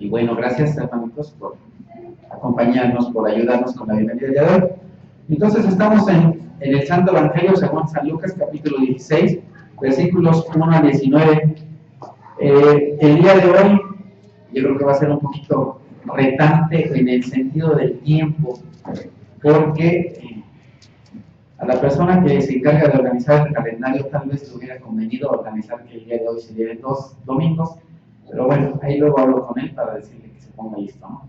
Y bueno, gracias hermanitos por acompañarnos, por ayudarnos con la bienvenida de hoy. Entonces estamos en el Santo Evangelio según San Lucas, capítulo 16, versículos 1 a 19. El día de hoy yo creo que va a ser un poquito retante en el sentido del tiempo, porque a la persona que se encarga de organizar el calendario tal vez le hubiera convenido organizar que el día de hoy se lleven 2 domingos, pero bueno, ahí luego hablo con él para decirle que se ponga listo, ¿no?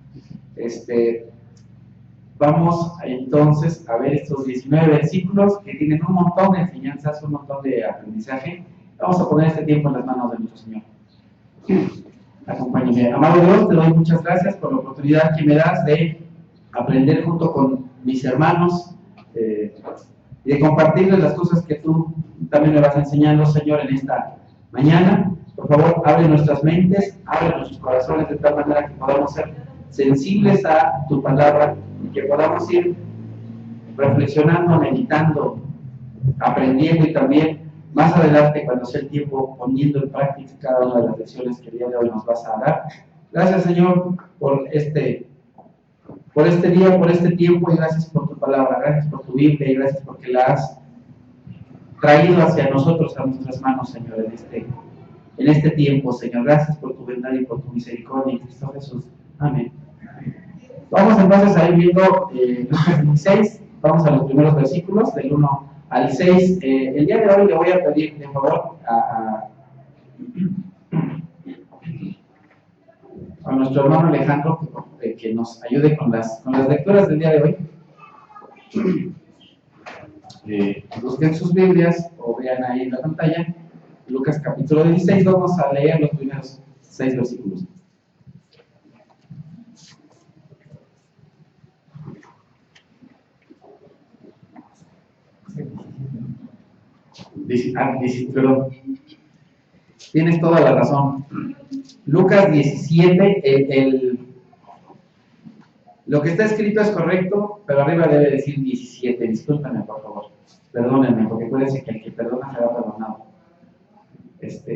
Vamos entonces a ver estos 19 versículos que tienen un montón de enseñanzas, un montón de aprendizaje. Vamos a poner este tiempo en las manos de nuestro Señor. Acompáñenme. Amado Dios, te doy muchas gracias por la oportunidad que me das de aprender junto con mis hermanos y de compartirles las cosas que tú también me vas enseñando, Señor, en esta mañana. Por favor, abre nuestras mentes, abre nuestros corazones de tal manera que podamos ser sensibles a tu palabra y que podamos ir reflexionando, meditando, aprendiendo y también más adelante, cuando sea el tiempo, poniendo en práctica cada una de las lecciones que el día de hoy nos vas a dar. Gracias, Señor, por este día, por este tiempo, y gracias por tu palabra, gracias por tu Biblia, y gracias porque la has traído hacia nosotros, a nuestras manos, Señor, en este tiempo, Señor. Gracias por tu bondad y por tu misericordia en Cristo Jesús. Amén. Vamos entonces a ir viendo Lucas 16, vamos a los primeros versículos, del 1 al 6. El día de hoy le voy a pedir, de favor, a nuestro hermano Alejandro que nos ayude con las lecturas del día de hoy. Busquen sus Biblias o vean ahí en la pantalla Lucas capítulo 16. Vamos a leer los primeros 6 versículos. Perdón. Tienes toda la razón. Lucas 17, lo que está escrito es correcto, pero arriba debe decir 17. Discúlpenme, por favor. Perdónenme, porque puede ser que el que perdona será perdonado.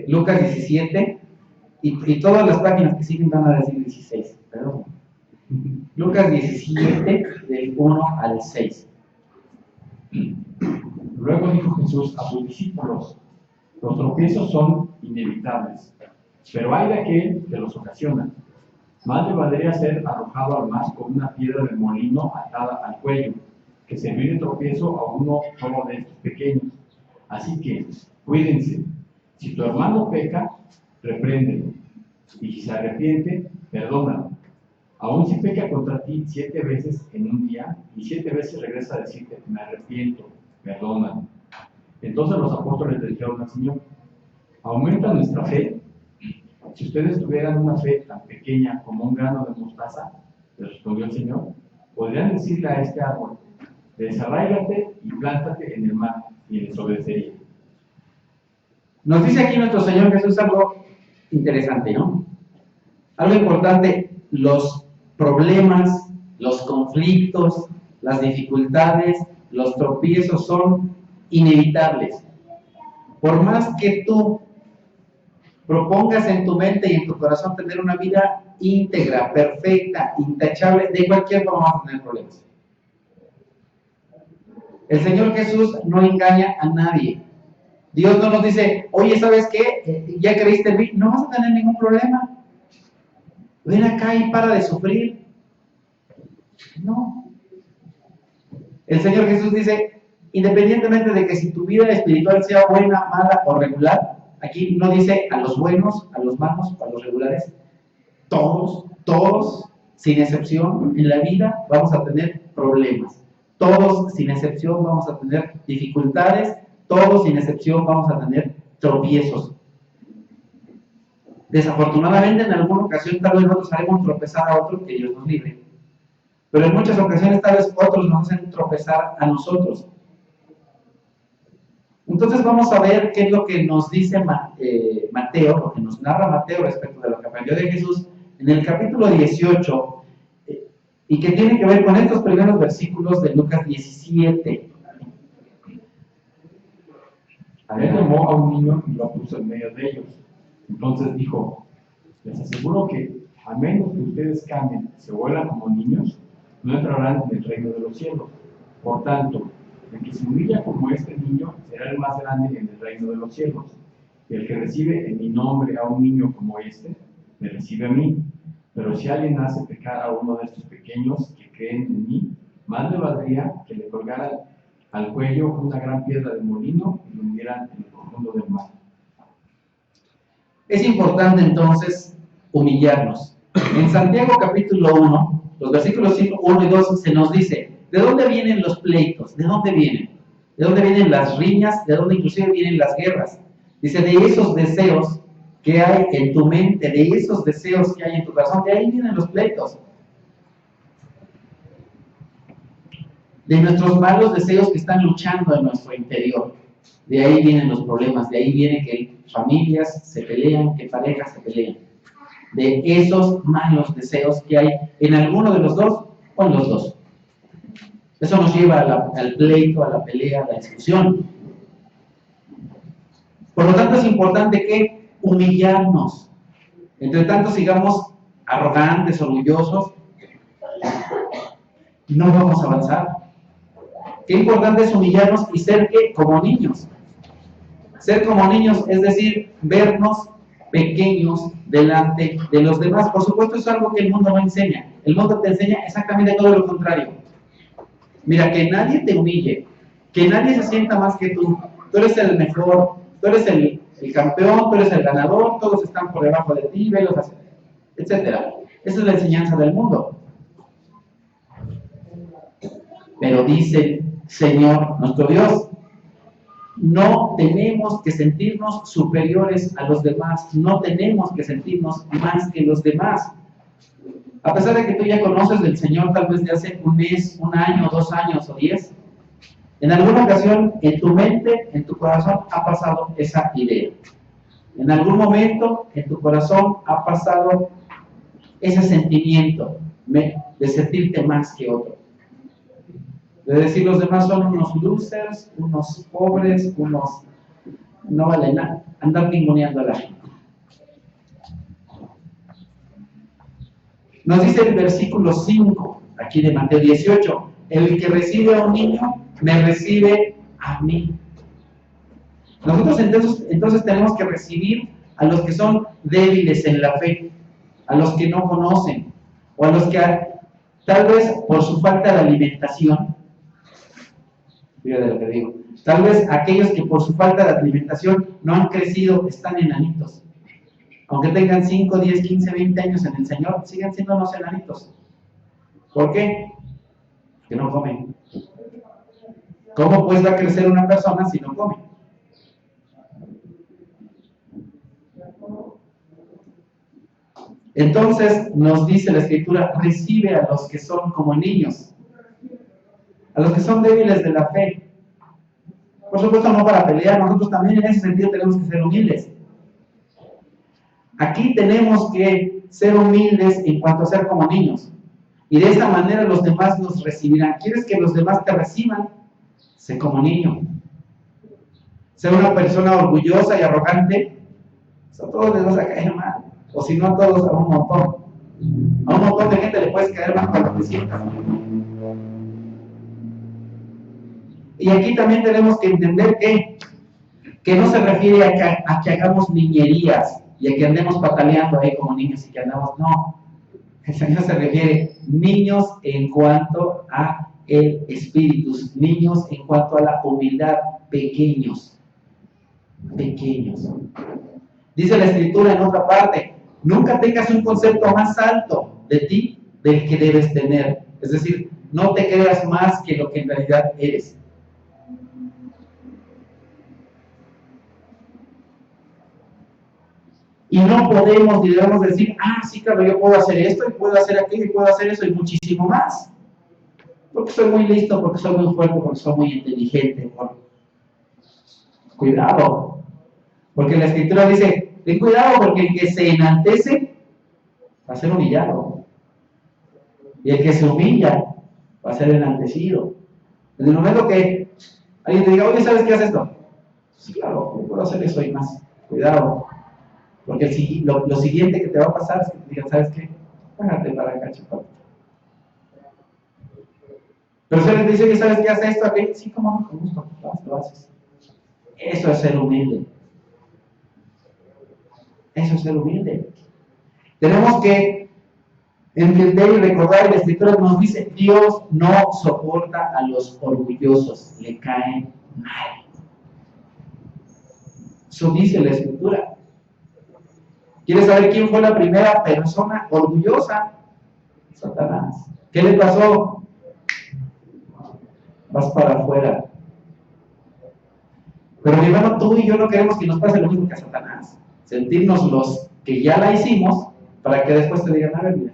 Lucas 17, y todas las páginas que siguen van a decir 16. Perdón. Lucas 17, del 1 al 6. Luego dijo Jesús a sus discípulos: los tropiezos son inevitables, pero hay de aquel que los ocasiona. Más le valdría ser arrojado al mar con una piedra de molino atada al cuello, que servir de tropiezo a uno solo de estos pequeños. Así que, cuídense. Si tu hermano peca, repréndelo, y si se arrepiente, perdónalo. Aun si peca contra ti 7 veces en un día, y 7 veces regresa a decirte: me arrepiento, perdónalo. Entonces los apóstoles le dijeron al Señor: ¿aumenta nuestra fe? Si ustedes tuvieran una fe tan pequeña como un grano de mostaza, le respondió el Señor, podrían decirle a este árbol: desarráigate y plántate en el mar, y les obedecería. Nos dice aquí nuestro Señor Jesús algo interesante, ¿no? Algo importante: los problemas, los conflictos, las dificultades, los tropiezos son inevitables. Por más que tú propongas en tu mente y en tu corazón tener una vida íntegra, perfecta, intachable, de cualquier forma vas a tener problemas. El Señor Jesús no engaña a nadie. Dios no nos dice: oye, ¿sabes qué? ¿Ya creíste en mí? No vas a tener ningún problema. Ven acá y para de sufrir. No. El Señor Jesús dice: independientemente de que si tu vida espiritual sea buena, mala o regular, aquí no dice a los buenos, a los malos, a los regulares, todos, sin excepción, en la vida vamos a tener problemas. Todos, sin excepción, vamos a tener dificultades. Todos, sin excepción, vamos a tener tropiezos. Desafortunadamente, en alguna ocasión, tal vez nosotros haremos tropezar a otro, que Dios nos libre. Pero en muchas ocasiones, tal vez otros nos hacen tropezar a nosotros. Entonces vamos a ver qué es lo que nos dice Mateo, lo que nos narra Mateo respecto de lo que aprendió de Jesús en el capítulo 18, y que tiene que ver con estos primeros versículos de Lucas 17. Él llamó a un niño y lo puso en medio de ellos. Entonces dijo: les aseguro que a menos que ustedes cambien y se vuelvan como niños, no entrarán en el reino de los cielos. Por tanto, el que se humilla como este niño será el más grande en el reino de los cielos. Y el que recibe en mi nombre a un niño como este, me recibe a mí. Pero si alguien hace pecar a uno de estos pequeños que creen en mí, más le valdría que le colgaran al cuello una gran piedra de molino y lo hundieran en el profundo del mar. Es importante entonces humillarnos. En Santiago capítulo 1, los versículos 1 y 2 se nos dice, ¿de dónde vienen los pleitos? ¿De dónde vienen? ¿De dónde vienen las riñas? ¿De dónde inclusive vienen las guerras? Dice, de esos deseos que hay en tu mente, de esos deseos que hay en tu corazón, de ahí vienen los pleitos. De nuestros malos deseos que están luchando en nuestro interior. De ahí vienen los problemas, de ahí viene que familias se pelean, que parejas se pelean. De esos malos deseos que hay en alguno de los dos o en los dos. Eso nos lleva al pleito, a la pelea, a la discusión. Por lo tanto, es importante que humillarnos. Entre tanto, sigamos arrogantes, orgullosos, no vamos a avanzar. Qué importante es humillarnos y ser como niños. Ser como niños, es decir, vernos pequeños delante de los demás. Por supuesto, es algo que el mundo no enseña. El mundo te enseña exactamente todo lo contrario. Mira, que nadie te humille, que nadie se sienta más que tú. Tú eres el mejor, tú eres el campeón, tú eres el ganador, todos están por debajo de ti, velos, etc. Esa es la enseñanza del mundo. Pero dice Señor, nuestro Dios, no tenemos que sentirnos superiores a los demás, no tenemos que sentirnos más que los demás. A pesar de que tú ya conoces del Señor tal vez de hace un mes, un año, 2 años o 10, en alguna ocasión en tu mente, en tu corazón ha pasado esa idea. En algún momento en tu corazón ha pasado ese sentimiento de sentirte más que otro. De decir los demás son unos losers, unos pobres, unos no valen nada, andar ninguneando a la gente. Nos dice el versículo 5, aquí de Mateo 18, el que recibe a un niño, me recibe a mí. Nosotros entonces tenemos que recibir a los que son débiles en la fe, a los que no conocen, o a los que tal vez por su falta de alimentación, fíjate lo que digo, tal vez aquellos que por su falta de alimentación no han crecido, están enanitos. Aunque tengan 5, 10, 15, 20 años en el Señor, siguen siendo unos enanitos. ¿Por qué? Porque no comen. ¿Cómo pues va a crecer una persona si no come? Entonces nos dice la Escritura, recibe a los que son como niños, a los que son débiles de la fe. Por supuesto no para pelear, nosotros también en ese sentido tenemos que ser humildes. Aquí tenemos que ser humildes en cuanto a ser como niños. Y de esa manera los demás nos recibirán. ¿Quieres que los demás te reciban? Sé como niño. Ser una persona orgullosa y arrogante, a todos les vas a caer mal. O si no a todos, a un montón. A un montón de gente le puedes caer mal cuando te sientas. Y aquí también tenemos que entender que no se refiere a que hagamos niñerías y a que andemos pataleando ahí como niños y que andamos, no. El Señor se refiere niños en cuanto a el espíritu, niños en cuanto a la humildad, pequeños. Dice la Escritura en otra parte, nunca tengas un concepto más alto de ti del que debes tener. Es decir, no te creas más que lo que en realidad eres. Y no podemos ni debemos decir, sí, claro, yo puedo hacer esto, y puedo hacer aquello, y puedo hacer eso, y muchísimo más. Porque soy muy listo, porque soy muy fuerte, porque soy muy inteligente. Cuidado. Porque la Escritura dice, ten cuidado, porque el que se enaltece va a ser humillado. Y el que se humilla va a ser enaltecido. En el momento que alguien te diga, oye, ¿sabes qué haces esto? Sí, claro, yo puedo hacer eso y más. Cuidado. Porque lo siguiente que te va a pasar es que te digan, ¿sabes qué? Págate para acá, chaval. Pero si alguien te dice que sabes que hace esto, aquello, sí, como no, con gusto, lo haces. Eso es ser humilde. Eso es ser humilde. Tenemos que entender y recordar, el Escritura nos dice, Dios no soporta a los orgullosos, le caen mal. Eso dice la Escritura. ¿Quieres saber quién fue la primera persona orgullosa? Satanás. ¿Qué le pasó? Vas para afuera. Pero mi hermano, tú y yo no queremos que nos pase lo mismo que a Satanás. Sentirnos los que ya la hicimos para que después te digan, a ver, mira,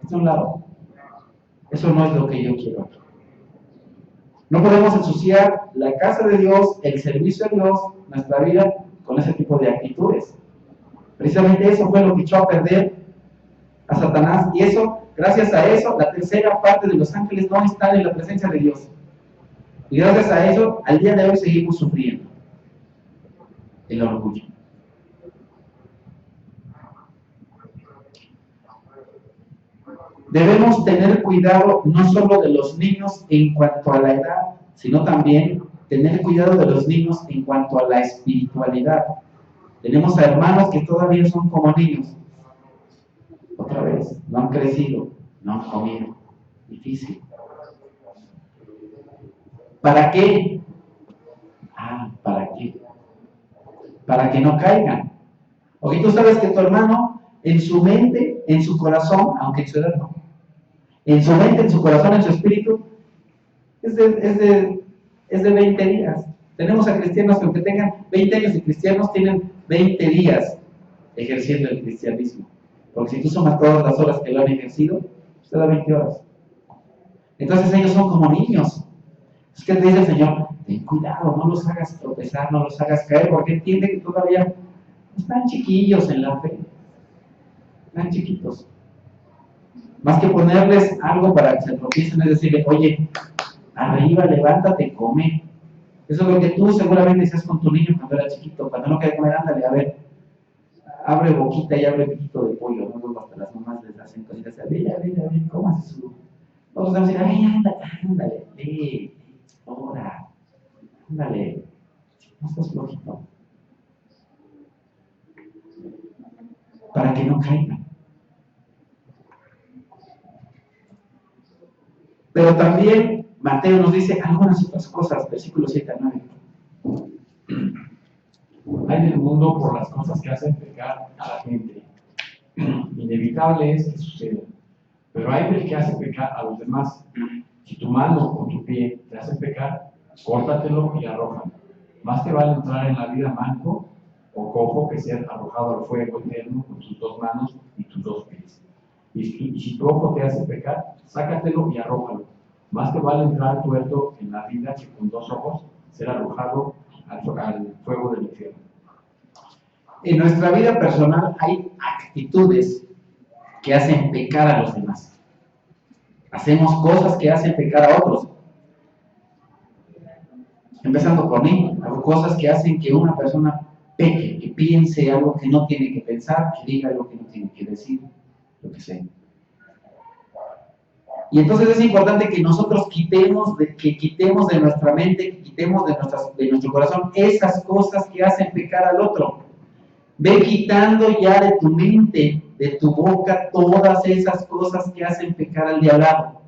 es un lado. Eso no es lo que yo quiero. No podemos ensuciar la casa de Dios, el servicio a Dios, nuestra vida, con ese tipo de actitudes. Precisamente eso fue lo que echó a perder a Satanás. Y eso, gracias a eso, la tercera parte de los ángeles no están en la presencia de Dios. Y gracias a eso, al día de hoy seguimos sufriendo el orgullo. Debemos tener cuidado no solo de los niños en cuanto a la edad, sino también tener cuidado de los niños en cuanto a la espiritualidad. Tenemos a hermanos que todavía son como niños. Otra vez, no han crecido, no han comido. Difícil. ¿Para qué? ¿Para qué? Para que no caigan. Porque tú sabes que tu hermano, en su mente, en su corazón, aunque en su edad no, en su mente, en su corazón, en su espíritu, es de 20 días. Tenemos a cristianos que aunque tengan 20 años de cristianos, tienen 20 días ejerciendo el cristianismo. Porque si tú sumas todas las horas que lo han ejercido, pues te da 20 horas. Entonces ellos son como niños. Es que te dice el Señor, ten cuidado, no los hagas tropezar, no los hagas caer, porque entiende que todavía están chiquillos en la fe. Están chiquitos. Más que ponerles algo para que se tropiecen, es decirle, oye, arriba, levántate, come. Eso es lo que tú seguramente hacías con tu niño cuando era chiquito. Cuando no quería comer, ándale, a ver, abre boquita y abre piquito de pollo. No, luego hasta las mamás les hacen cositas. A ver, ¿cómo hace su? Vamos a decir, ay, ándale, ve, ahora, ándale, no estás flojito. Para que no caigan. Pero también Mateo nos dice algunas otras cosas, versículos 7 a 9. Hay en el mundo por las cosas que hacen pecar a la gente. Inevitable es que suceda. Pero hay del que hace pecar a los demás. Si tu mano o tu pie te hace pecar, córtatelo y arrójalo. Más te vale entrar en la vida manco o cojo que ser arrojado al fuego eterno con tus 2 manos y tus 2 pies. Y si tu ojo te hace pecar, sácatelo y arrójalo. Más te vale entrar tuerto en la vida que con 2 ojos ser arrojado al fuego del infierno. En nuestra vida personal hay actitudes que hacen pecar a los demás. Hacemos cosas que hacen pecar a otros. Empezando por mí, hago cosas que hacen que una persona peque, que piense algo que no tiene que pensar, que diga algo que no tiene que decir, lo que sea. Y entonces es importante que nosotros quitemos de nuestra mente, que quitemos de nuestro corazón esas cosas que hacen pecar al otro. Ve quitando ya de tu mente, de tu boca, todas esas cosas que hacen pecar al de al lado.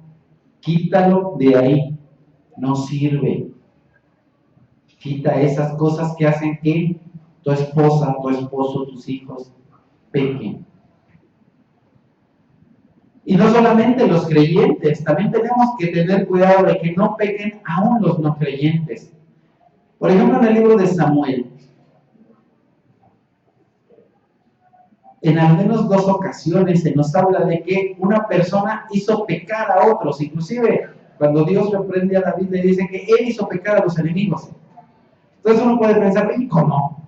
Quítalo de ahí. No sirve. Quita esas cosas que hacen que tu esposa, tu esposo, tus hijos pequen. Y no solamente los creyentes, también tenemos que tener cuidado de que no pequen aún los no creyentes. Por ejemplo, en el libro de Samuel, en al menos 2 ocasiones se nos habla de que una persona hizo pecar a otros. Inclusive, cuando Dios reprende a David, le dice que él hizo pecar a los enemigos. Entonces uno puede pensar, ¿y cómo?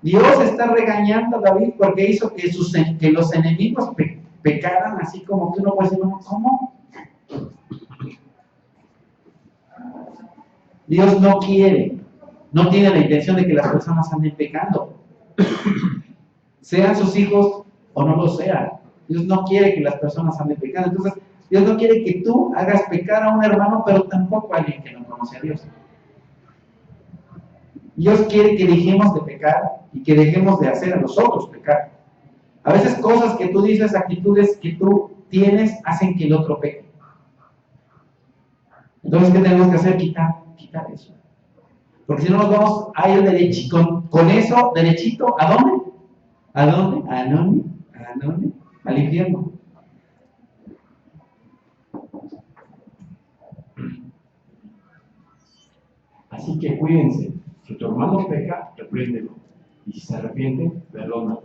Dios está regañando a David porque hizo que los enemigos pecaran, así como que uno puede decir, ¿cómo? Dios no quiere, no tiene la intención de que las personas anden pecando. Sean sus hijos o no lo sean. Dios no quiere que las personas anden pecando. Entonces, Dios no quiere que tú hagas pecar a un hermano, pero tampoco a alguien que no conoce a Dios. Dios quiere que dejemos de pecar y que dejemos de hacer a los otros pecar. A veces cosas que tú dices, actitudes que tú tienes, hacen que el otro peque. Entonces, ¿qué tenemos que hacer? Quitar eso. Porque si no nos vamos a ir derechito, con eso, derechito, ¿a dónde? ¿A dónde? ¿A dónde? ¿A dónde? Al infierno. Así que cuídense. Si tu hermano peca, repréndelo. Y si se arrepiente, perdónalo.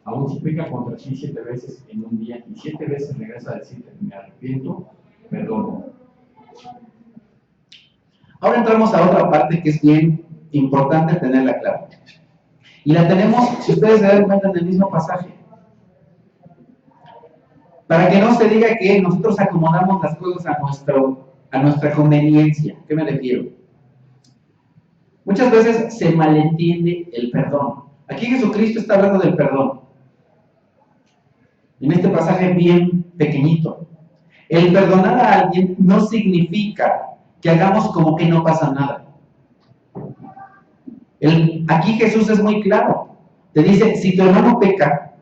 Aún si peca contra ti 7 veces en un día y 7 veces regresa a decirte, me arrepiento, perdono. Ahora entramos a otra parte que es bien importante tenerla clara. Y la tenemos, si ustedes se dan cuenta, en el mismo pasaje. Para que no se diga que nosotros acomodamos las cosas a nuestra conveniencia. ¿Qué me refiero? Muchas veces se malentiende el perdón. Aquí Jesucristo está hablando del perdón. En este pasaje bien pequeñito. El perdonar a alguien no significa que hagamos como que no pasa nada. Aquí Jesús es muy claro. Te dice, si tu hermano peca,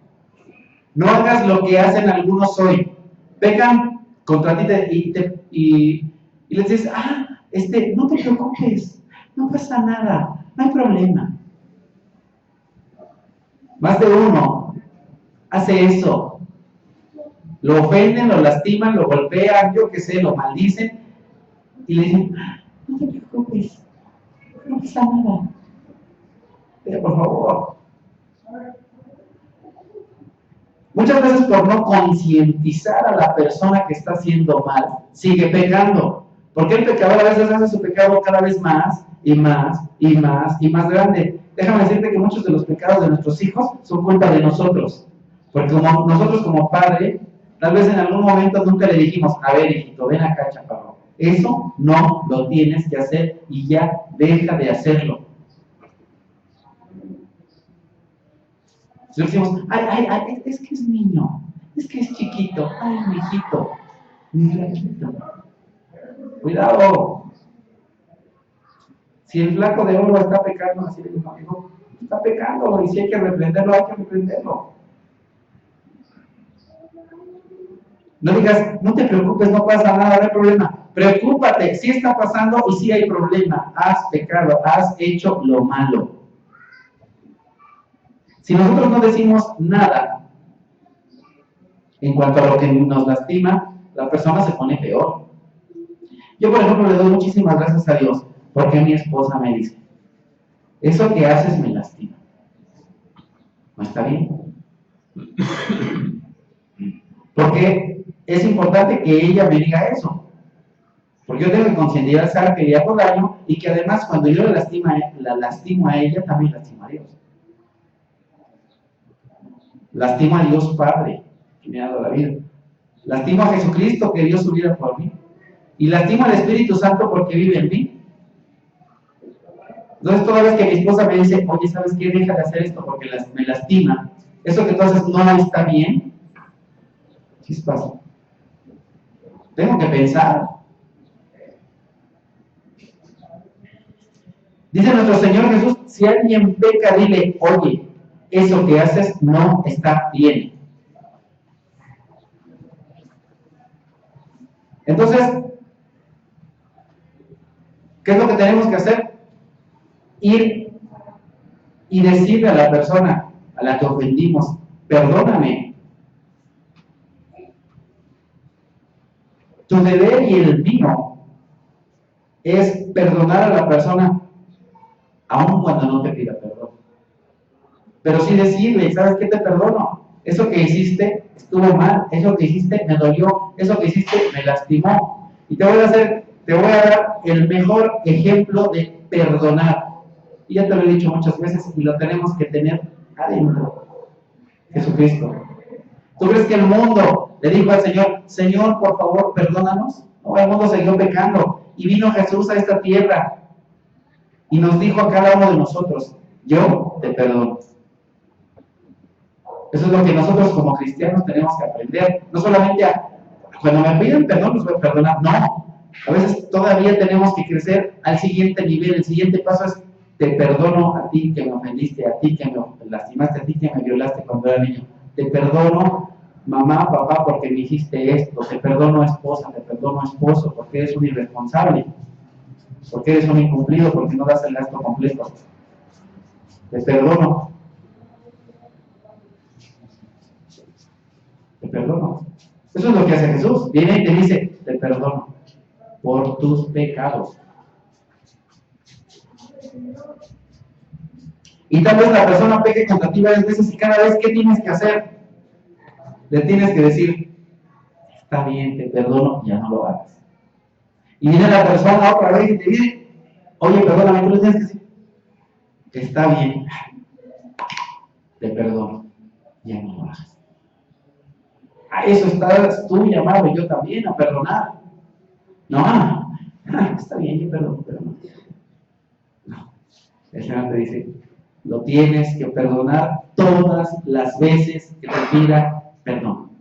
no hagas lo que hacen algunos hoy. Pecan contra ti y les dices, no te preocupes, no pasa nada, no hay problema. Más de uno hace eso. Lo ofenden, lo lastiman, lo golpean, yo qué sé, lo maldicen y le dicen, no te preocupes, no pasa nada. Pero por favor. Muchas veces por no concientizar a la persona que está haciendo mal, sigue pecando. Porque el pecador a veces hace su pecado cada vez más y más y más y más grande. Déjame decirte que muchos de los pecados de nuestros hijos son culpa de nosotros. Porque como nosotros como padre, tal vez en algún momento nunca le dijimos, a ver hijito, ven acá chaparro, eso no lo tienes que hacer y ya deja de hacerlo. Si le decimos, es que es niño, es que es chiquito, mi flaquito. Cuidado. Si el flaco de oro está pecando, así le digo, amigo, está pecando, y si hay que reprenderlo, hay que reprenderlo. No digas, no te preocupes, no pasa nada, no hay problema. Preocúpate, sí está pasando y sí hay problema. Has pecado, has hecho lo malo. Si nosotros no decimos nada en cuanto a lo que nos lastima, la persona se pone peor. Yo, por ejemplo, le doy muchísimas gracias a Dios porque mi esposa me dice, eso que haces me lastima. ¿No está bien? Porque es importante que ella me diga eso. Porque yo tengo que concientizar que le hago daño y que además cuando yo la lastimo a ella, también lastimo a Dios. Lastimo a Dios Padre, que me ha dado la vida. Lastimo a Jesucristo, que dio su vida por mí. Y lastimo al Espíritu Santo porque vive en mí. Entonces, toda vez que mi esposa me dice, oye, ¿sabes qué? Deja de hacer esto porque me lastima. Eso que tú haces no está bien. ¿Qué pasa? Tengo que pensar. Dice nuestro Señor Jesús, si alguien peca, dile, oye, eso que haces no está bien. Entonces, ¿qué es lo que tenemos que hacer? Ir y decirle a la persona a la que ofendimos, perdóname. Tu deber y el mío es perdonar a la persona aun cuando no te pida perdón. Pero sí decirle, ¿sabes qué? Te perdono. Eso que hiciste estuvo mal, eso que hiciste me dolió, eso que hiciste me lastimó. Y te voy a dar el mejor ejemplo de perdonar. Y ya te lo he dicho muchas veces y lo tenemos que tener adentro. Jesucristo. ¿Tú crees que el mundo le dijo al Señor, Señor, por favor, perdónanos? No, el mundo siguió pecando. Y vino Jesús a esta tierra y nos dijo a cada uno de nosotros, yo te perdono. Eso es lo que nosotros como cristianos tenemos que aprender. No solamente cuando me piden perdón, los voy a perdonar. No. A veces todavía tenemos que crecer al siguiente nivel. El siguiente paso es: te perdono a ti que me ofendiste, a ti que me lastimaste, a ti que me violaste cuando era niño. Te perdono, mamá, papá, porque me hiciste esto. Te perdono, esposa, te perdono, esposo, porque eres un irresponsable, porque eres un incumplido, porque no das el gasto completo. Te perdono. Te perdono. Eso es lo que hace Jesús. Viene y te dice: te perdono por tus pecados. Y tal vez la persona peque contra ti varias veces, y cada vez, ¿qué tienes que hacer? Le tienes que decir: está bien, te perdono, ya no lo hagas. Y viene la persona otra vez y te dice: oye, perdóname. Tú le tienes que decir: está bien, te perdono, ya no lo hagas. A eso estás tú llamado, yo también, a perdonar. No, está bien, yo perdono, pero no. No. El Señor te dice: lo tienes que perdonar todas las veces que te pida perdón.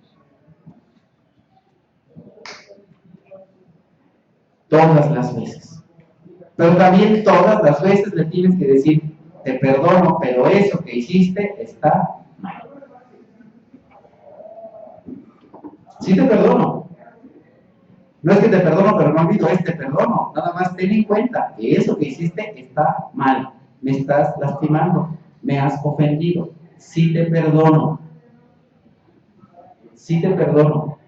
Todas las veces. Pero también todas las veces le tienes que decir: te perdono, pero eso que hiciste está mal. Sí te perdono. No es que te perdono, pero no olvido, es te perdono. Nada más ten en cuenta que eso que hiciste está mal. Me estás lastimando, me has ofendido. Sí te perdono. Sí te perdono.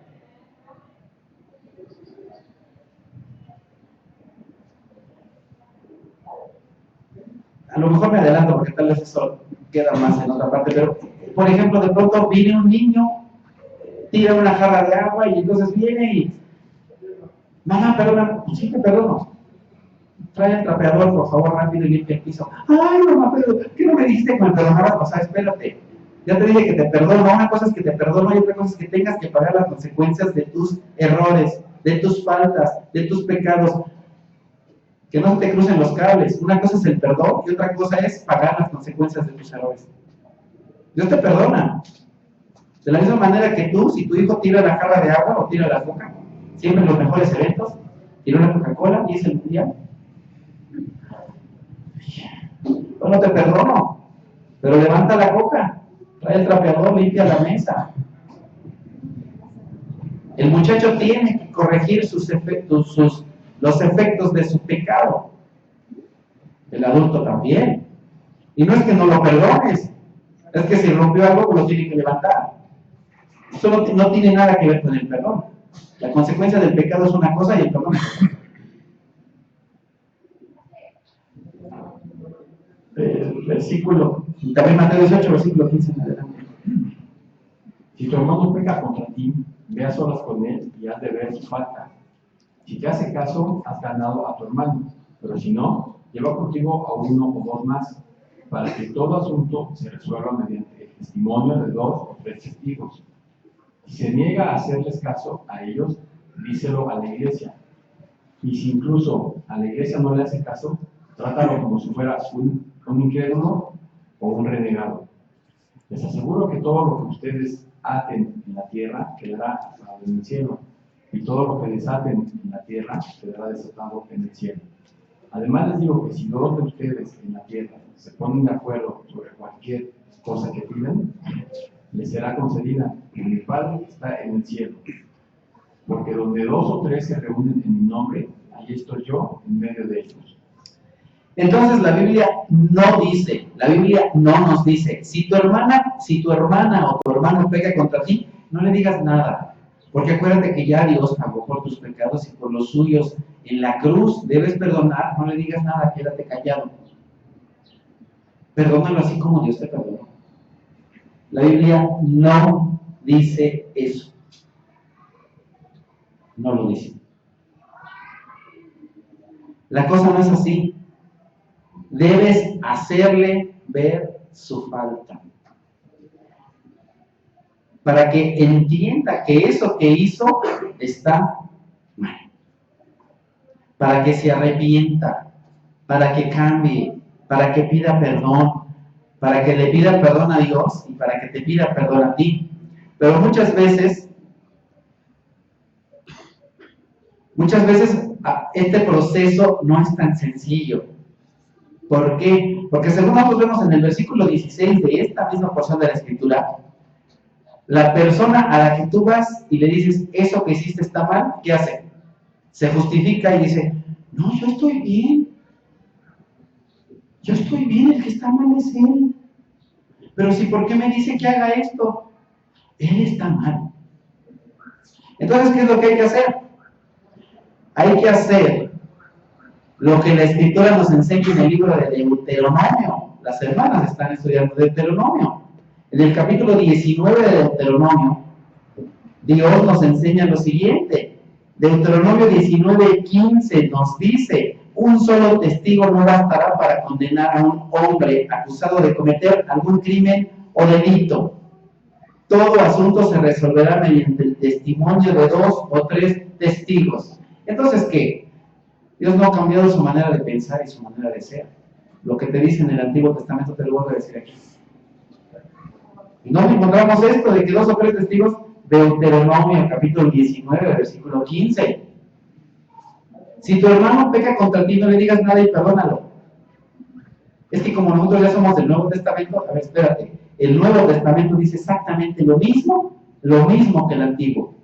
A lo mejor me adelanto porque tal vez eso queda más en otra parte, pero por ejemplo, de pronto viene un niño, tira una jarra de agua y entonces viene y: mamá, perdona. Pues sí te perdono. Trae el trapeador, por favor, rápido, y limpia el piso. Ay, mamá, pero ¿qué no me dijiste que me perdonabas? O sea, espérate. Ya te dije que te perdono. Una cosa es que te perdono y otra cosa es que tengas que pagar las consecuencias de tus errores, de tus faltas, de tus pecados. Que no se te crucen los cables. Una cosa es el perdón y otra cosa es pagar las consecuencias de tus errores. Dios te perdona. De la misma manera que tú, si tu hijo tira la jarra de agua o tira la coca, siempre en los mejores eventos, tira una Coca-Cola y es el mundial. Bueno, te perdono, pero levanta la coca, trae el trapeador, limpia la mesa. El muchacho tiene que corregir los efectos de su pecado. El adulto también. Y no es que no lo perdones, es que si rompió algo, lo tiene que levantar. Eso no tiene nada que ver con el perdón. La consecuencia del pecado es una cosa y el perdón es otra. Versículo, también Mateo 18, versículo 15 en adelante. Si tu hermano peca contra ti, ve a solas con él y has de ver su falta. Si te hace caso, has ganado a tu hermano, pero si no, lleva contigo a uno o dos más, para que todo asunto se resuelva mediante el testimonio de 2 o 3 testigos. Si se niega a hacerles caso a ellos, díselo a la iglesia. Y si incluso a la iglesia no le hace caso, trátalo como si fueras un incrédulo o un renegado. Les aseguro que todo lo que ustedes aten en la tierra quedará atado en el cielo, y todo lo que desaten en la tierra quedará desatado en el cielo. Además les digo que si 2 de ustedes en la tierra se ponen de acuerdo sobre cualquier cosa que pidan, les será concedida, y mi Padre está en el cielo. Porque donde 2 o 3 se reúnen en mi nombre, allí estoy yo en medio de ellos. Entonces la Biblia no nos dice: si tu hermana o tu hermano peca contra ti, no le digas nada. Porque acuérdate que ya Dios pagó por tus pecados y por los suyos en la cruz. Debes perdonar, no le digas nada, quédate callado. Perdónalo así como Dios te perdonó. La Biblia no dice eso. No lo dice. La cosa no es así. Debes hacerle ver su falta, para que entienda que eso que hizo está mal, para que se arrepienta, para que cambie, para que pida perdón. para que le pida perdón a Dios y para que te pida perdón a ti. Pero muchas veces este proceso no es tan sencillo. ¿Por qué? Porque según nosotros vemos en el versículo 16 de esta misma porción de la Escritura, la persona a la que tú vas y le dices, eso que hiciste está mal, ¿qué hace? Se justifica y dice, no, yo estoy bien, el que está mal es él. Pero si, ¿por qué me dice que haga esto? Él está mal. Entonces, ¿qué es lo que hay que hacer? Hay que hacer lo que la Escritura nos enseña en el libro de Deuteronomio. Las hermanas están estudiando Deuteronomio. En el capítulo 19 de Deuteronomio, Dios nos enseña lo siguiente. Deuteronomio 19:15 nos dice, un solo testigo no bastará para condenar a un hombre acusado de cometer algún crimen o delito. Todo asunto se resolverá mediante el testimonio de 2 o 3 testigos. Entonces, ¿qué? Dios no ha cambiado su manera de pensar y su manera de ser. Lo que te dice en el Antiguo Testamento te lo voy a decir aquí. Y no encontramos esto de que 2 o 3 testigos. Deuteronomio capítulo 19, versículo 15. Si tu hermano peca contra ti, no le digas nada y perdónalo. Es que como nosotros ya somos del Nuevo Testamento, a ver, espérate, el Nuevo Testamento dice exactamente lo mismo que el Antiguo.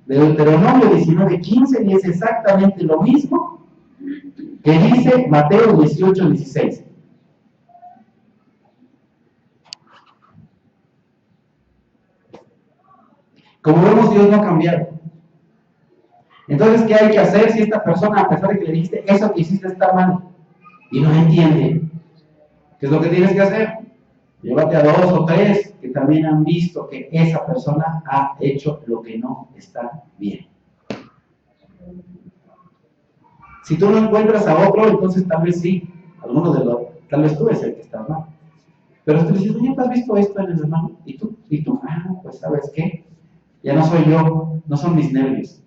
Deuteronomio 19:15 dice exactamente lo mismo que dice Mateo 18:16. Como vemos, Dios no ha cambiado. Entonces, ¿qué hay que hacer si esta persona, a pesar de que le dijiste eso que hiciste está mal y no entiende? ¿Qué es lo que tienes que hacer? Llévate a 2 o 3 que también han visto que esa persona ha hecho lo que no está bien. Si tú no encuentras a otro, entonces tal vez sí, tal vez tú eres el que está mal. Pero si tú dices, oye, ¿tú has visto esto en el hermano? ¿Y tú, pues ¿sabes qué? Ya no soy yo, no son mis nervios.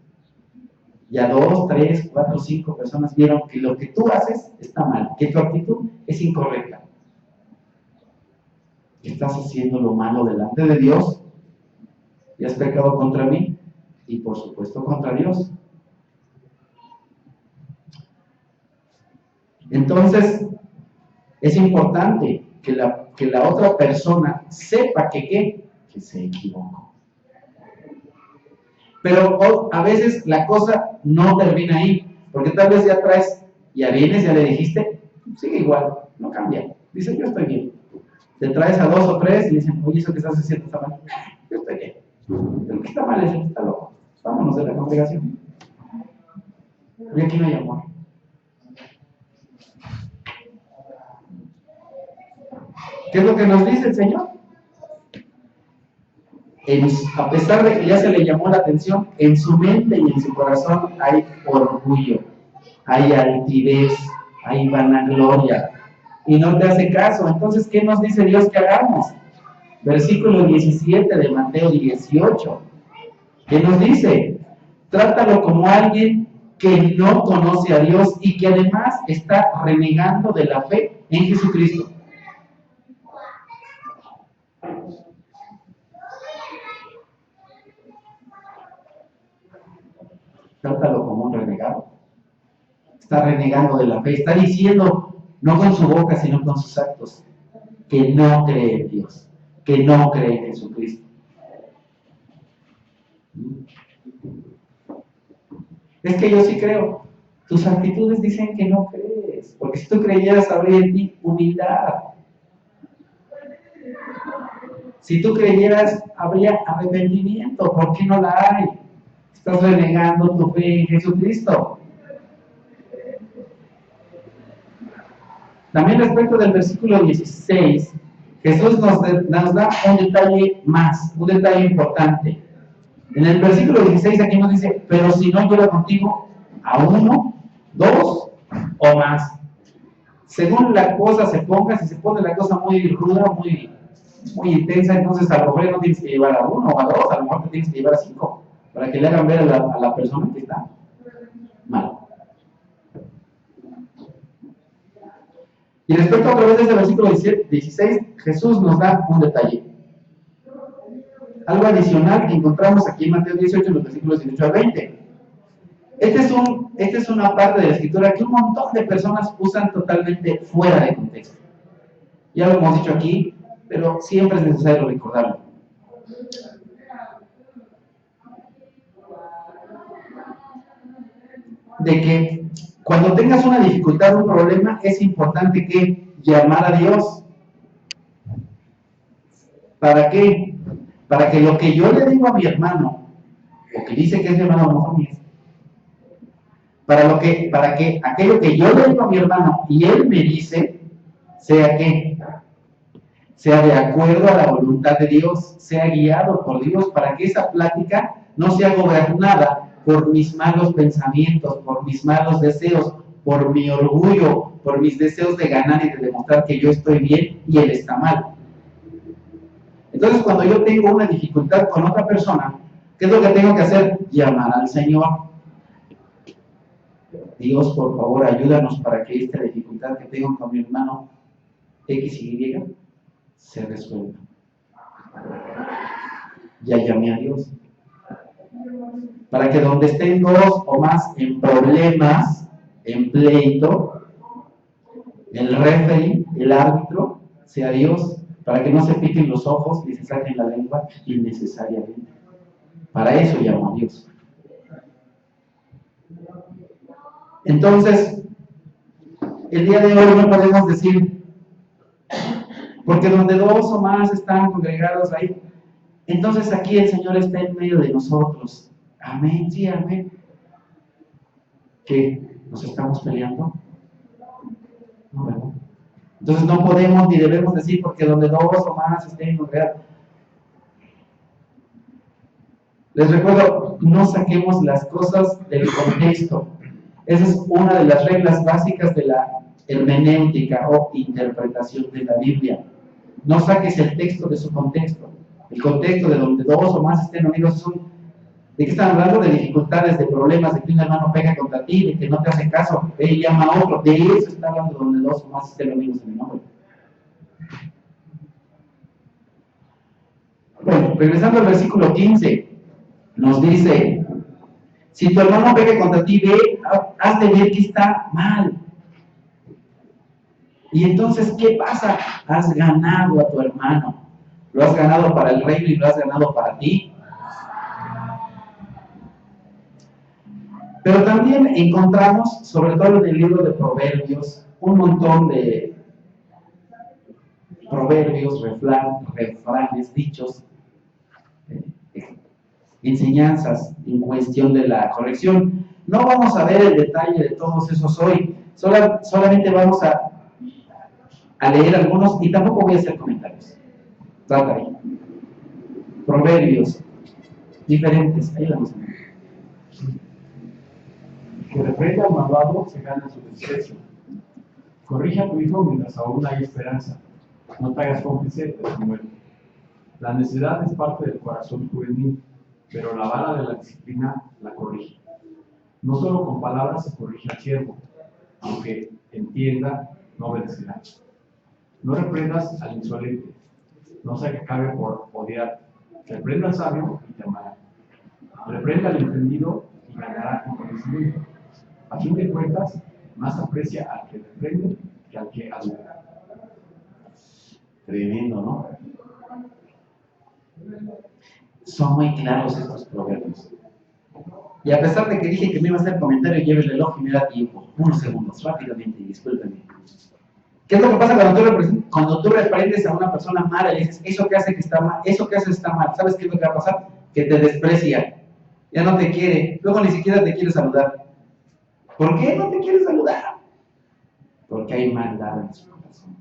Ya 2, 3, 4, 5 personas vieron que lo que tú haces está mal, que tu actitud es incorrecta. Estás haciendo lo malo delante de Dios y has pecado contra mí y por supuesto contra Dios. Entonces, es importante que la otra persona sepa que se equivocó. Pero a veces la cosa no termina ahí, porque tal vez ya vienes, ya le dijiste, sigue igual, no cambia. Dice, yo estoy bien. Te traes a 2 o 3 y dicen, oye, eso que estás haciendo está mal. Yo estoy bien. El que está mal es el que está loco. Vámonos de la congregación. Y aquí no hay amor. ¿Qué es lo que nos dice el Señor? A pesar de que ya se le llamó la atención, en su mente y en su corazón hay orgullo, hay altivez, hay vanagloria, y no te hace caso. Entonces, ¿qué nos dice Dios que hagamos? Versículo 17 de Mateo 18, que nos dice, trátalo como alguien que no conoce a Dios y que además está renegando de la fe en Jesucristo. Trátalo como un renegado. Está renegando de la fe, está diciendo, no con su boca, sino con sus actos, que no cree en Dios, que no cree en Jesucristo. Es que yo sí creo. Tus actitudes dicen que no crees, porque si tú creyeras, habría en ti humildad. Si tú creyeras, habría arrepentimiento. ¿Por qué no la hay? Estás renegando tu fe en Jesucristo. También respecto del versículo 16, Jesús nos da un detalle más, un detalle importante. En el versículo 16 aquí nos dice, pero si no lleva contigo a 1, 2 o más. Según la cosa se ponga, si se pone la cosa muy ruda, muy intensa, entonces a lo mejor no tienes que llevar a 1 o a 2, a lo mejor te tienes que llevar a 5, para que le hagan ver a la persona que está mal. Y respecto otra vez a este versículo 16, Jesús nos da un detalle. Algo adicional que encontramos aquí en Mateo 18, en los versículos 18 al 20. Esta es una parte de la escritura que un montón de personas usan totalmente fuera de contexto. Ya lo hemos dicho aquí, pero siempre es necesario recordarlo. De que cuando tengas una dificultad, un problema, es importante que llamar a Dios. ¿Para qué? Para que lo que yo le digo a mi hermano, o que dice que es mi hermano, no a mí, para que aquello que yo le digo a mi hermano y él me dice, sea que sea de acuerdo a la voluntad de Dios, sea guiado por Dios, para que esa plática no sea gobernada por mis malos pensamientos, por mis malos deseos, por mi orgullo, por mis deseos de ganar y de demostrar que yo estoy bien y él está mal. Entonces, cuando yo tengo una dificultad con otra persona, ¿qué es lo que tengo que hacer? Llamar al Señor. Dios, por favor, ayúdanos para que esta dificultad que tengo con mi hermano X y Y se resuelva. Ya llamé a Dios. Para que donde estén dos o más en problemas, en pleito, el referee, el árbitro, sea Dios. Para que no se piquen los ojos y se saquen la lengua innecesariamente. Para eso llamo a Dios. Entonces, el día de hoy no podemos decir, porque donde dos o más están congregados ahí, entonces aquí el Señor está en medio de nosotros. Amén, sí, amén. ¿Qué? ¿Nos estamos peleando? No, ¿verdad? Entonces no podemos ni debemos decir, porque donde dos o más estén congregados. Les recuerdo, no saquemos las cosas del contexto. Esa es una de las reglas básicas de la hermenéutica o interpretación de la Biblia. No saques el texto de su contexto. El contexto de donde dos o más estén unidos ¿de qué están hablando? De dificultades, de problemas, de que un hermano pega contra ti, de que no te hace caso, ve y llama a otro. De eso está hablando donde dos o más estén unidos en mi nombre. Bueno, regresando al versículo 15, nos dice, si tu hermano pega contra ti, ve, haz de ver que está mal. Y entonces, ¿qué pasa? Has ganado a tu hermano. Lo has ganado para el reino y lo has ganado para ti. Pero también encontramos, sobre todo en el libro de Proverbios, un montón de proverbios, refranes, dichos, enseñanzas en cuestión de la corrección. No vamos a ver el detalle de todos esos hoy, solamente vamos a leer algunos y tampoco voy a hacer comentarios. Trata ahí. Proverbios diferentes, ahí vamos a ver. Que reprenda al malvado se gana su desprecio. Corrige a tu hijo mientras aún hay esperanza. No te hagas cómplice de su muerte. La necedad es parte del corazón juvenil, pero la vara de la disciplina la corrige. No solo con palabras se corrige al siervo, aunque entienda, no obedecerá. No reprendas al insolente, no sea que acabe por odiar. Reprenda al sabio y te amará. Reprenda al entendido y ganará con conocimiento. A fin de cuentas, más aprecia al que reprende que al que adula. Tremendo, ¿no? Son muy claros estos proverbios. Y a pesar de que dije que me iba a hacer comentario, lleve el reloj y me da tiempo. Unos segundos, rápidamente, discúlpenme. ¿Qué es lo que pasa cuando tú reprendes a una persona mala y dices, eso que hace que está mal, eso que hace está mal? ¿Sabes qué es lo que va a pasar? Que te desprecia, ya no te quiere, luego ni siquiera te quiere saludar. ¿Por qué no te quiere saludar? Porque hay maldad en su corazón.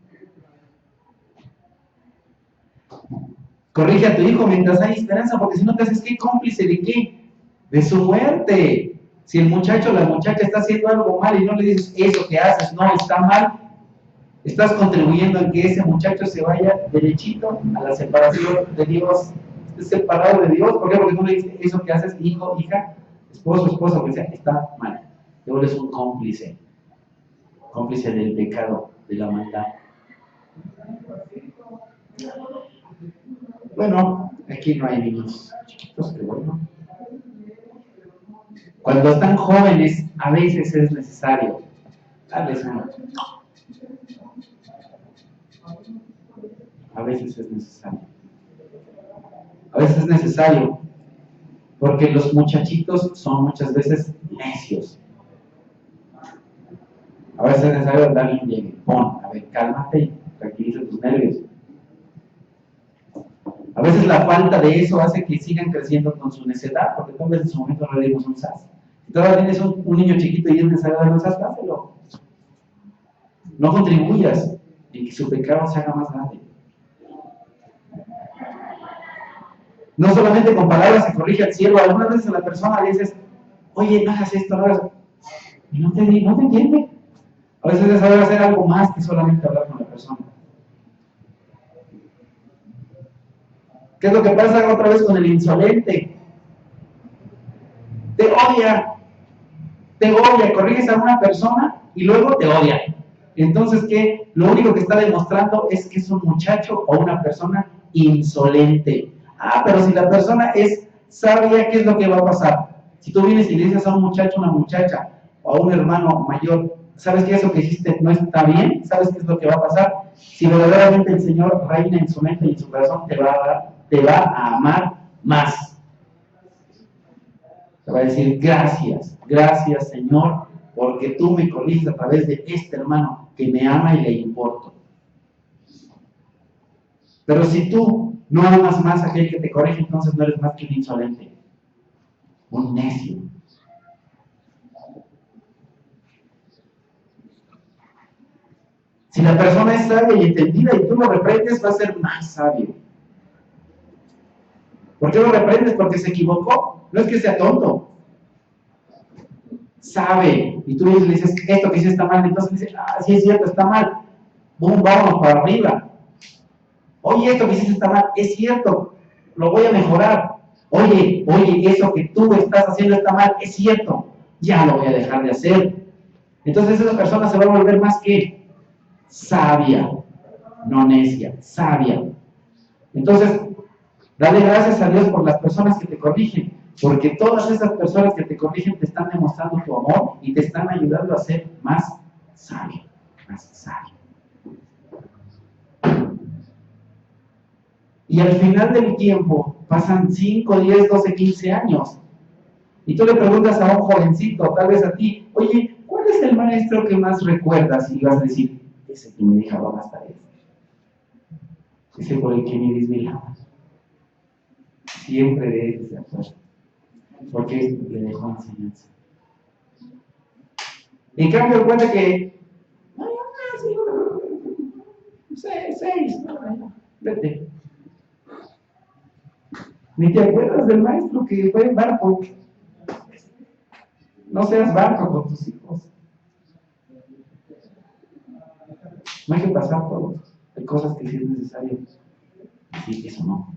Corrige a tu hijo mientras hay esperanza, porque si no te haces, ¿qué cómplice de qué? De su muerte. Si el muchacho o la muchacha está haciendo algo mal y no le dices, eso que haces no está mal, estás contribuyendo en que ese muchacho se vaya derechito a la separación de Dios, esté separado de Dios. ¿Por qué? Porque tú le dices, eso que haces, hijo, hija, esposo, esposa, que sea, está mal. Te vuelves un cómplice del pecado. de la maldad. Bueno, aquí no hay niños chiquitos, que bueno. Cuando están jóvenes, a veces es necesario darles uno. A veces es necesario. A veces es necesario, porque los muchachitos son muchas veces necios. A veces es necesario darle un llegue. A ver, cálmate y tranquiliza tus nervios. A veces la falta de eso hace que sigan creciendo con su necedad, porque tal vez en su momento no le dimos un sas. Si todavía tienes un niño chiquito y es necesario darle un sas, dáselo. No contribuyas en que su pecado se haga más grande. No solamente con palabras se corrige al cielo, algunas veces a la persona le dices, oye, no hagas esto, no hagas esto. Y no te entiende. A veces es saber hacer algo más que solamente hablar con la persona. ¿Qué es lo que pasa otra vez con el insolente? Te odia, corriges a una persona y luego te odia. Entonces, ¿qué? Lo único que está demostrando es que es un muchacho o una persona insolente. Pero si la persona es sabia, ¿qué es lo que va a pasar? Si tú vienes y le dices a un muchacho, una muchacha, o a un hermano mayor, ¿sabes que eso que hiciste no está bien? ¿Sabes qué es lo que va a pasar? Si verdaderamente el Señor reina en su mente y en su corazón, te va a amar más. Te va a decir, gracias Señor, porque tú me corriges a través de este hermano que me ama y le importo. Pero si tú no amas más a aquel que te corrige, entonces no eres más que un insolente, un necio. Si la persona es sabia y entendida y tú lo reprendes, va a ser más sabio. ¿Por qué lo reprendes? Porque se equivocó. No es que sea tonto. Sabe. Y tú le dices, esto que hice está mal. Entonces dice, sí es cierto, está mal. Boom, vámonos para arriba. Oye, esto que hiciste está mal. Es cierto, lo voy a mejorar. Oye, eso que tú estás haciendo está mal. Es cierto, ya lo voy a dejar de hacer. Entonces esa persona se va a volver más que sabia, no necia, sabia. Entonces, dale gracias a Dios por las personas que te corrigen, porque todas esas personas que te corrigen te están demostrando tu amor y te están ayudando a ser más sabio, más sabio. Y al final del tiempo, pasan 5, 10, 12, 15 años, y tú le preguntas a un jovencito, tal vez a ti, oye, ¿cuál es el maestro que más recuerdas? Y vas a decir, ese que me dejaba más tareas, ese por el que me desvelaba. Siempre de él se acuerda, porque le dejó enseñanza. En cambio, cuenta que, seis, vete. Ni te acuerdas del maestro que fue en barco. No seas barco con tus hijos. No hay que pasar todo. Hay cosas que sí es necesario. Sí, eso no.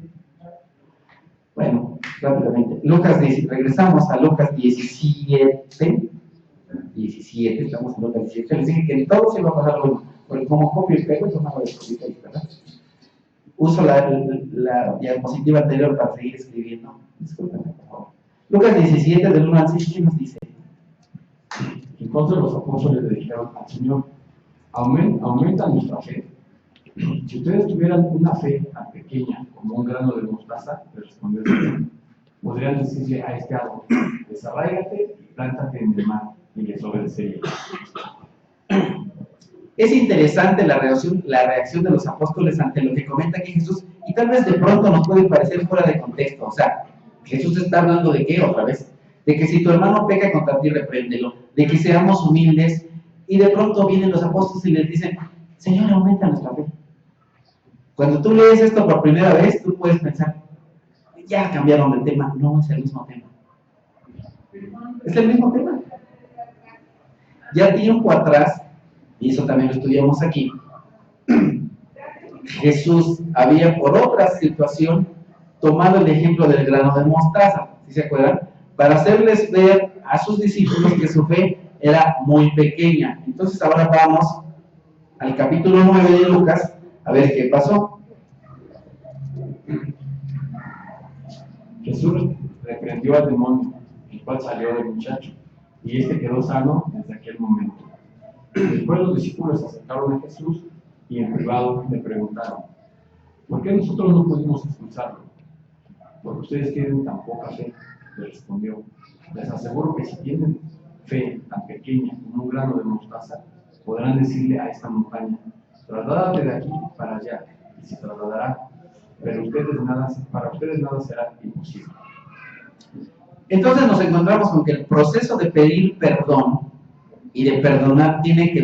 Bueno, rápidamente. Regresamos a Lucas 17. 17, estamos en Lucas 17. Les dije que en todo se va a pasar lo mismo. Porque como copio y pego, eso no va a escribir ahí, ¿verdad? Uso la diapositiva anterior para seguir escribiendo. Discúlpenme, por favor. Lucas 17, del 1 al 6, ¿qué nos dice? Entonces los apóstoles le dijeron al Señor, aumenta nuestra fe. Si ustedes tuvieran una fe tan pequeña como un grano de mostaza, le respondió el Señor, podrían decirle a este árbol, desarráigate y plántate en el mar, y les obedecería. Es interesante la reacción de los apóstoles ante lo que comenta aquí Jesús, y tal vez de pronto nos puede parecer fuera de contexto. O sea, Jesús está hablando de qué otra vez, de que si tu hermano peca contra ti, repréndelo, de que seamos humildes, y de pronto vienen los apóstoles y les dicen, Señor, aumenta nuestra fe. Cuando tú lees esto por primera vez, tú puedes pensar, ya cambiaron de tema. No, es el mismo tema. Es el mismo tema. Ya tiempo atrás, y eso también lo estudiamos aquí, Jesús había por otra situación tomado el ejemplo del grano de mostaza, ¿sí se acuerdan? Para hacerles ver a sus discípulos que su fe era muy pequeña. Entonces ahora vamos al capítulo 9 de Lucas, a ver qué pasó. Jesús reprendió al demonio, el cual salió del muchacho, y este quedó sano desde aquel momento. Después los discípulos se acercaron a Jesús y en privado le preguntaron: ¿por qué nosotros no pudimos expulsarlo? Porque ustedes tienen tan poca fe, le respondió. Les aseguro que si tienen fe tan pequeña como un grano de mostaza, podrán decirle a esta montaña: trasládate de aquí para allá, y se trasladará. Pero para ustedes nada será imposible. Entonces nos encontramos con que el proceso de pedir perdón y de perdonar tiene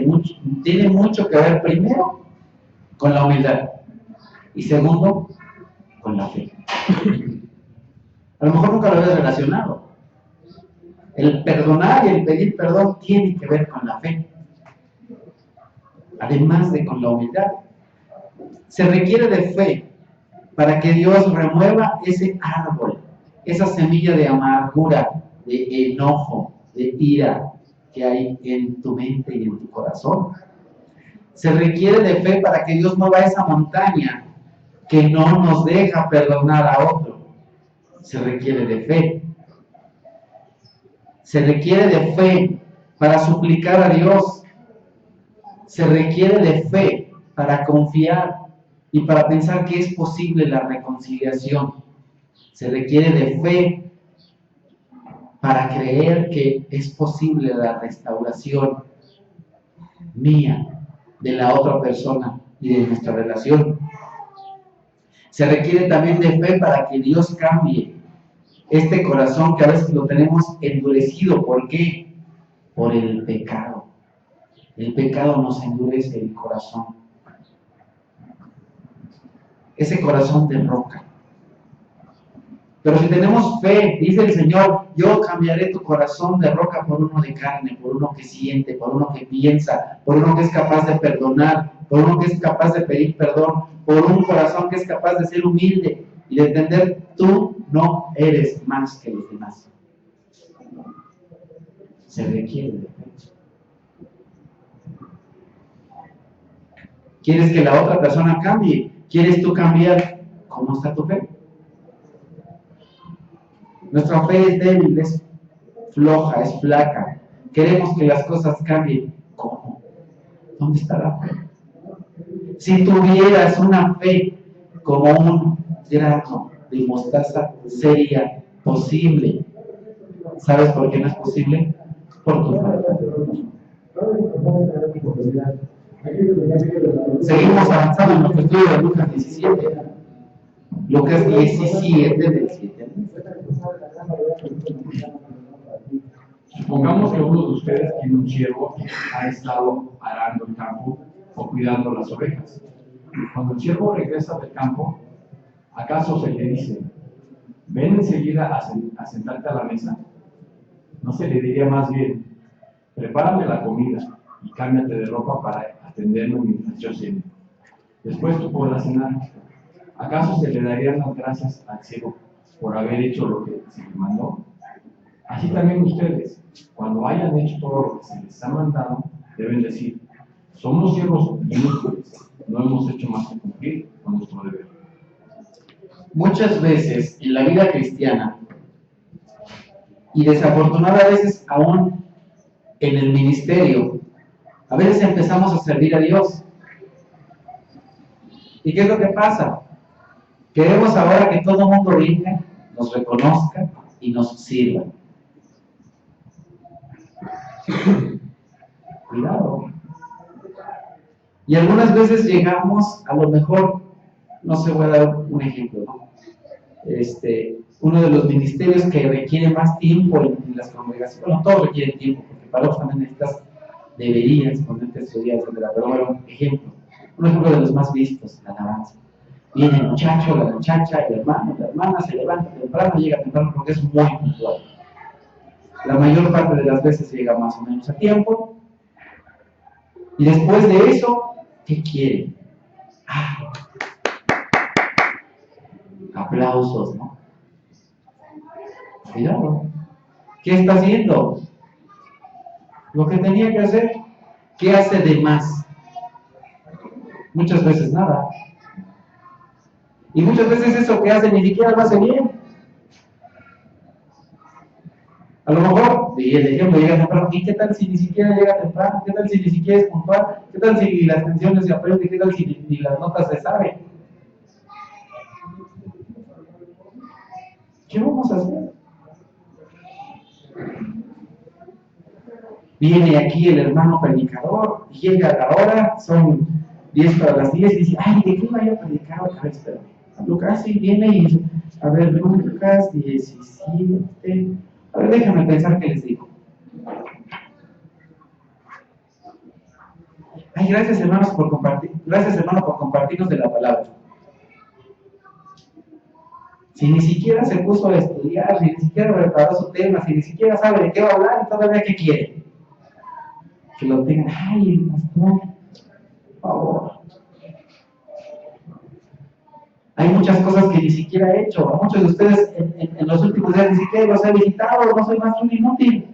mucho que ver, primero, con la humildad, y segundo, con la fe. A lo mejor nunca lo habías relacionado. El perdonar y el pedir perdón tiene que ver con la fe, además de con la humildad. Se requiere de fe para que Dios remueva ese árbol, esa semilla de amargura, de enojo, de ira que hay en tu mente y en tu corazón. Se requiere de fe para que Dios mueva esa montaña que no nos deja perdonar a otro. Se requiere de fe. Se requiere de fe para suplicar a Dios. Se requiere de fe para confiar y para pensar que es posible la reconciliación. Se requiere de fe para creer que es posible la restauración mía, de la otra persona y de nuestra relación. Se requiere también de fe para que Dios cambie este corazón que a veces lo tenemos endurecido. ¿Por qué? Por el pecado. El pecado nos endurece el corazón. Ese corazón de roca. Pero si tenemos fe, dice el Señor: yo cambiaré tu corazón de roca por uno de carne, por uno que siente, por uno que piensa, por uno que es capaz de perdonar, por uno que es capaz de pedir perdón, por un corazón que es capaz de ser humilde y de entender: tú no eres más que los demás. Se requiere de fe. ¿Quieres que la otra persona cambie? ¿Quieres tú cambiar? ¿Cómo está tu fe? Nuestra fe es débil, es floja, es flaca. Queremos que las cosas cambien. ¿Cómo? ¿Dónde está la fe? Si tuvieras una fe como un grano de mostaza, sería posible. ¿Sabes por qué no es posible? Por tu falta. Seguimos avanzando en nuestro estudio de Lucas 17. Lucas 17 del 7. Supongamos que uno de ustedes tiene un siervo que ha estado arando el campo o cuidando las ovejas. Cuando el siervo regresa del campo, ¿acaso se le dice: ven enseguida a sentarte a la mesa? ¿No se le diría más bien: prepárame la comida y cámbiate de ropa para atenderme mientras yo cene? Después tú podrás cenar. ¿Acaso se le darían las gracias al siervo por haber hecho lo que se le mandó? Así también ustedes, cuando hayan hecho todo lo que se les ha mandado, deben decir: somos siervos inútiles, no hemos hecho más que cumplir con nuestro deber. Muchas veces en la vida cristiana, y desafortunadamente a veces aún en el ministerio, a veces empezamos a servir a Dios. ¿Y qué es lo que pasa? Queremos ahora que todo el mundo venga, nos reconozca y nos sirva. Cuidado. Y algunas veces llegamos, a lo mejor, no sé, voy a dar un ejemplo, ¿no? Uno de los ministerios que requiere más tiempo en las congregaciones, bueno, todos requieren tiempo, porque para vos también necesitas, deberías ponerte a estudiar, etc. Pero bueno, un ejemplo de los más vistos, la alabanza. Viene el muchacho, la muchacha, el hermano, la hermana, se levanta temprano, llega temprano porque es muy puntual. La mayor parte de las veces llega más o menos a tiempo. Y después de eso, ¿qué quiere? Aplausos, ¿no? Cuidado. ¿Qué está haciendo? Lo que tenía que hacer. ¿Qué hace de más? Muchas veces nada. Y muchas veces eso que hace ni siquiera lo hace bien. A lo mejor, y el ejemplo, llega temprano. ¿Y qué tal si ni siquiera llega temprano? ¿Qué tal si ni siquiera es puntual? ¿Qué tal si las tensiones se aprenden? ¿Qué tal si ni las notas se saben? ¿Qué vamos a hacer? Viene aquí el hermano predicador, llega a la hora, son 10 para las 10 y dice, ay, ¿de qué vaya a predicar otra vez? Pero Lucas sí viene y dice, a ver, Lucas 17, a ver, déjame pensar qué les digo. Ay, gracias hermanos por compartir, gracias hermano por compartirnos de la palabra. Si ni siquiera se puso a estudiar, si ni siquiera preparó su tema, si ni siquiera sabe de qué va a hablar, y todavía qué quiere. Que lo tengan, ay, el pastor, por favor. Hay muchas cosas que ni siquiera he hecho. A muchos de ustedes en los últimos días ni siquiera los he visitado, no soy más que un inútil.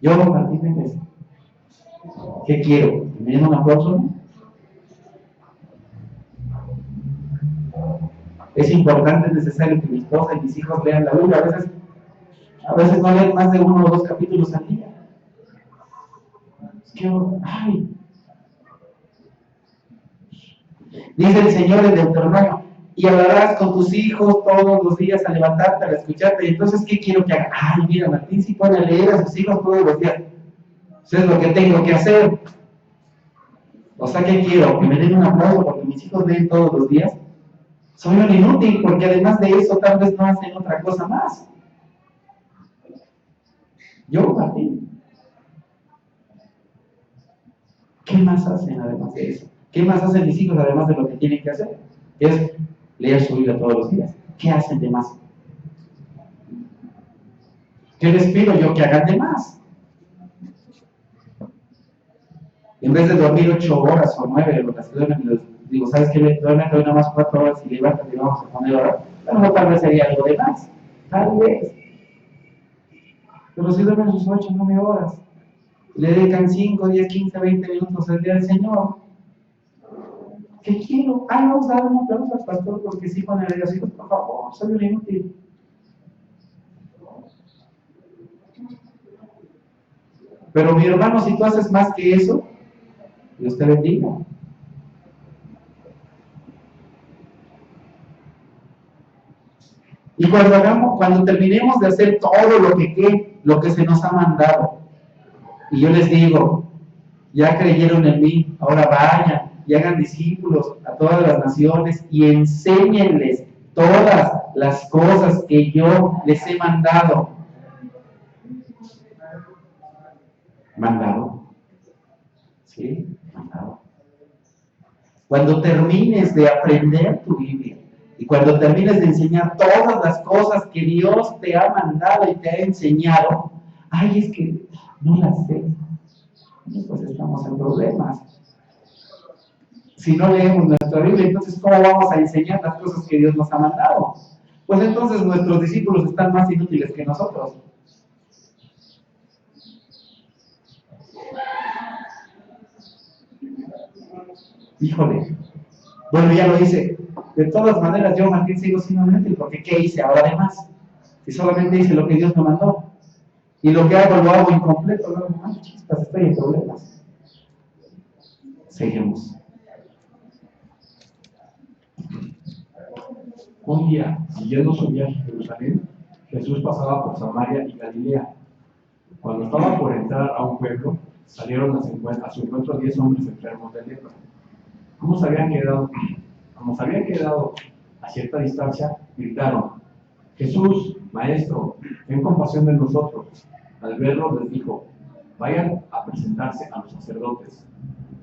Yo, Martín Méndez, ¿qué quiero? ¿Que me den un aplauso? Es importante, es necesario que mi esposa y mis hijos lean la Biblia. A veces no leen más de 1 o 2 capítulos al día. Es que, ay. Dice el Señor en Deuteronomio, y hablarás con tus hijos todos los días al levantarte, al escucharte. Y entonces, ¿qué quiero que haga? Ay, mira, Martín sí pone a leer a sus hijos todos los días. Eso es lo que tengo que hacer. O sea, ¿qué quiero? ¿Que me den un aplauso porque mis hijos leen todos los días? Soy un inútil porque además de eso tal vez no hacen otra cosa más. Yo, Martín. ¿Qué más hacen además de eso? ¿Qué más hacen mis hijos además de lo que tienen que hacer? Es leer su Biblia todos los días. ¿Qué hacen de más? ¿Qué les pido yo que hagan de más? En vez de dormir 8 horas o 9, lo que se duermen, les digo, ¿sabes qué? Duermen hoy nomás 4 horas y levantan y vamos a poner ahora. Bueno, tal vez sería algo de más. Tal vez. Pero si duermen sus 8 o 9 horas, le dedican 5, 10, 15, 20 minutos al día al Señor. ¿Qué quiero? Vamos a dar un aplauso al pastor porque sí pone a Dios, por favor, soy un inútil. Pero mi hermano, si tú haces más que eso, Dios te bendiga. Y cuando terminemos de hacer todo lo que se nos ha mandado, y yo les digo, ya creyeron en mí, ahora vayan y hagan discípulos a todas las naciones y enséñenles todas las cosas que yo les he mandado. ¿Mandado? ¿Sí? Mandado. Cuando termines de aprender tu Biblia y cuando termines de enseñar todas las cosas que Dios te ha mandado y te ha enseñado, ay, es que no las sé. Pues estamos en problemas. Si no leemos nuestra Biblia, entonces ¿cómo vamos a enseñar las cosas que Dios nos ha mandado? Pues entonces nuestros discípulos están más inútiles que nosotros. Híjole. Bueno, ya lo hice. De todas maneras, yo, Martín, sigo siendo inútil porque ¿qué hice ahora de más? Si solamente hice lo que Dios me mandó. Y lo que hago, lo hago incompleto. No, chispas, estoy en problemas. Seguimos. Un día, siguiendo su viaje a Jerusalén, Jesús pasaba por Samaria y Galilea. Cuando estaba por entrar a un pueblo, salieron a su encuentro 10 hombres enfermos de lepra. Como se habían quedado a cierta distancia, gritaron: Jesús, Maestro, ten compasión de nosotros. Al verlo les dijo: vayan a presentarse a los sacerdotes.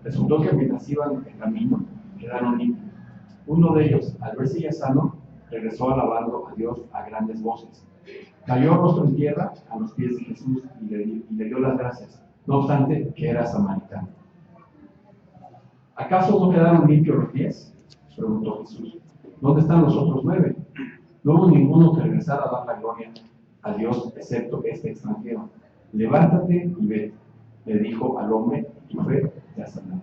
Resultó que mientras iban en camino, quedaron limpios. Uno de ellos, al verse ya sano, regresó alabando a Dios a grandes voces. Cayó rostro en tierra a los pies de Jesús y le dio las gracias, no obstante que era samaritano. ¿Acaso no quedaron limpios los pies?, preguntó Jesús. ¿Dónde están los otros 9? No hubo ninguno que regresara a dar la gloria a Dios, excepto este extranjero. Levántate y ve, le dijo al hombre, tu fe te ha sanado.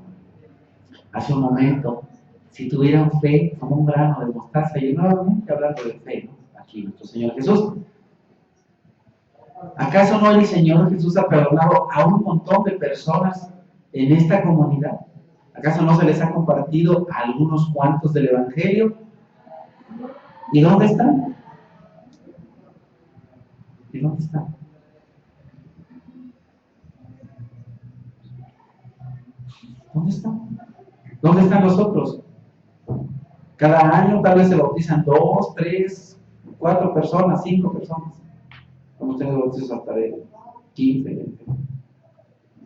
hace un momento, si tuvieran fe como un grano de mostaza, y nuevamente hablando de fe, ¿no? Aquí nuestro Señor Jesús. ¿Acaso no el Señor Jesús ha perdonado a un montón de personas en esta comunidad? ¿Acaso no se les ha compartido a algunos cuantos del Evangelio? ¿Y dónde están? ¿Y dónde están? ¿Dónde están? ¿Dónde están los otros? Cada año tal vez se bautizan 2, 3, 4 personas, 5 personas. Como ustedes bautizos hasta de 15, 20.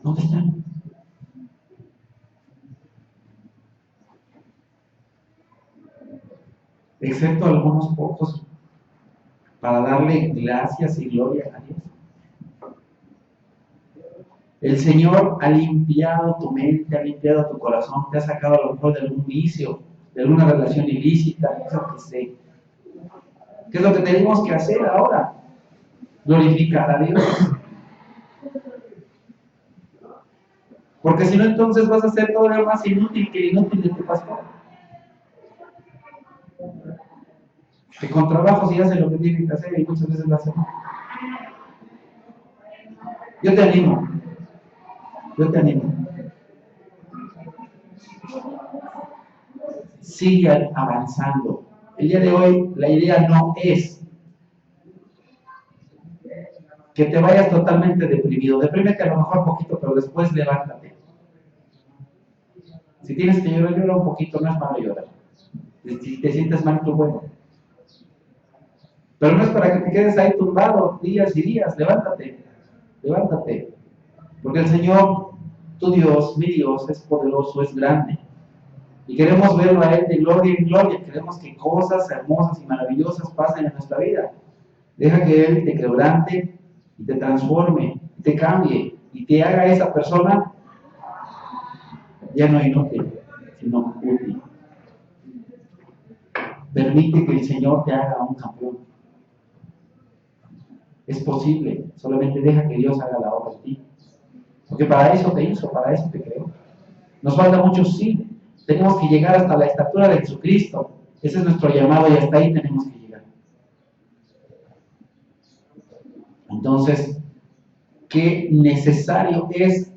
¿Dónde están? Excepto algunos pocos, para darle gracias y gloria a Dios. El Señor ha limpiado tu mente, ha limpiado tu corazón, te ha sacado a lo mejor de algún vicio, de alguna relación ilícita, eso que sé. ¿Qué es lo que tenemos que hacer ahora? Glorificar a Dios. Porque si no, entonces vas a ser todavía más inútil que el inútil de tu pastor. Que con trabajo sí hace lo que tiene que hacer y muchas veces lo hace mal. Yo te animo. Sigan avanzando. El día de hoy la idea no es que te vayas totalmente deprimido. Deprímete a lo mejor un poquito, pero después levántate. Si tienes que llorar, llora un poquito, no es malo llorar. Si te sientes mal, tú bueno. Pero no es para que te quedes ahí tumbado días y días. Levántate. Porque el Señor, tu Dios, mi Dios, es poderoso, es grande. Y queremos verlo a Él de gloria en gloria. Queremos que cosas hermosas y maravillosas pasen en nuestra vida. Deja que Él te quebrante y te transforme, y te cambie, y te haga esa persona ya no inútil, sino útil. Permite que el Señor te haga un campeón. Es posible, solamente deja que Dios haga la obra en ti. Porque para eso te hizo, para eso te creó. Nos falta mucho, sí. Tenemos que llegar hasta la estatura de Jesucristo. Ese es nuestro llamado y hasta ahí tenemos que llegar. Entonces, qué necesario es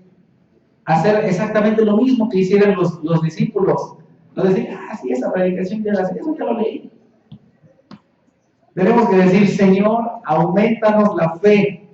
hacer exactamente lo mismo que hicieron los discípulos. No decir, sí, esa predicación ya la sé, eso ya lo leí. Tenemos que decir, Señor, aumentanos la fe.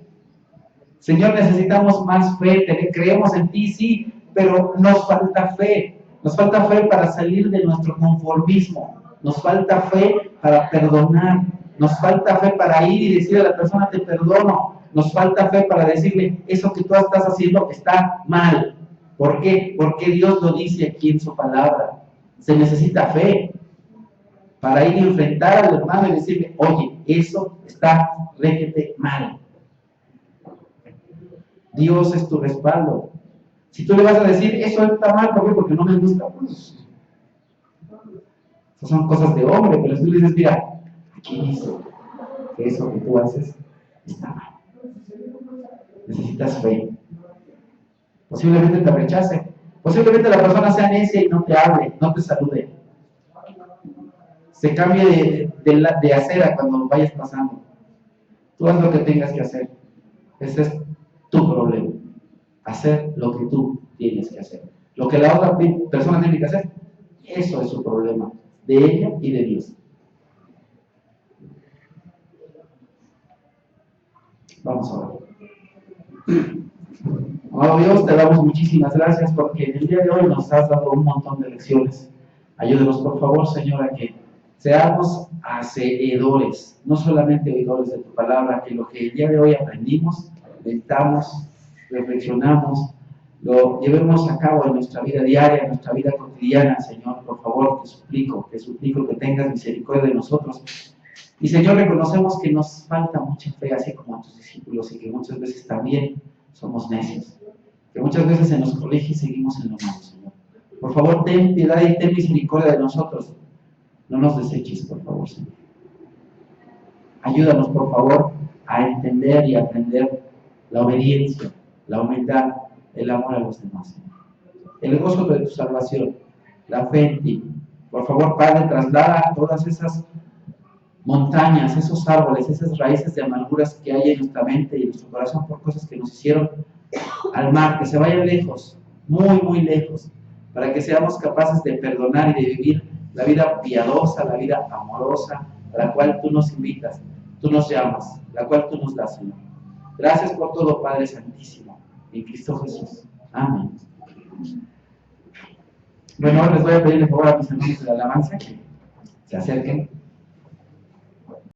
Señor, necesitamos más fe, creemos en ti, sí, pero nos falta fe. Nos falta fe para salir de nuestro conformismo. Nos falta fe para perdonar. Nos falta fe para ir y decirle a la persona, te perdono. Nos falta fe para decirle, eso que tú estás haciendo está mal. ¿Por qué? Porque Dios lo dice aquí en su palabra. Se necesita fe para ir a enfrentar al hermano y decirle, oye, eso está réquete mal. Dios es tu respaldo. Si tú le vas a decir, eso está mal, ¿por qué? Porque no me gusta, pues. Esas son cosas de hombre, pero si tú le dices, mira, aquí dice que eso que tú haces está mal. Necesitas fe. Posiblemente te rechace. Posiblemente la persona sea necia y no te hable, no te salude. Se cambie de acera cuando vayas pasando. Tú haz lo que tengas que hacer. Ese es tu problema. Hacer lo que tú tienes que hacer. Lo que la otra persona tiene que hacer, eso es su problema. De ella y de Dios. Vamos a ver. Amado Dios, te damos muchísimas gracias porque en el día de hoy nos has dado un montón de lecciones. Ayúdenos, por favor, Señor, a que seamos hacedores, no solamente oidores de tu palabra, que lo que el día de hoy aprendimos, meditamos, reflexionamos, lo llevemos a cabo en nuestra vida diaria, en nuestra vida cotidiana, Señor. Por favor, te suplico que tengas misericordia de nosotros. Y Señor, reconocemos que nos falta mucha fe, así como a tus discípulos, y que muchas veces también somos necios, que muchas veces en los colegios seguimos en lo malo, Señor. Por favor, ten piedad y ten misericordia de nosotros. No nos deseches, por favor, Señor. Ayúdanos, por favor, a entender y aprender la obediencia, la humildad, el amor a los demás, Señor. El gozo de tu salvación la fe en ti. Por favor, Padre, traslada todas esas montañas, esos árboles, esas raíces de amarguras que hay en nuestra mente y en nuestro corazón por cosas que nos hicieron al mar, que se vayan lejos, muy, muy lejos, para que seamos capaces de perdonar y de vivir la vida piadosa, la vida amorosa, a la cual tú nos invitas, tú nos llamas, la cual tú nos das, Señor. Gracias por todo, Padre Santísimo, en Cristo Jesús. Amén. Bueno, ahora les voy a pedir de favor a mis hermanos de la alabanza que se acerquen.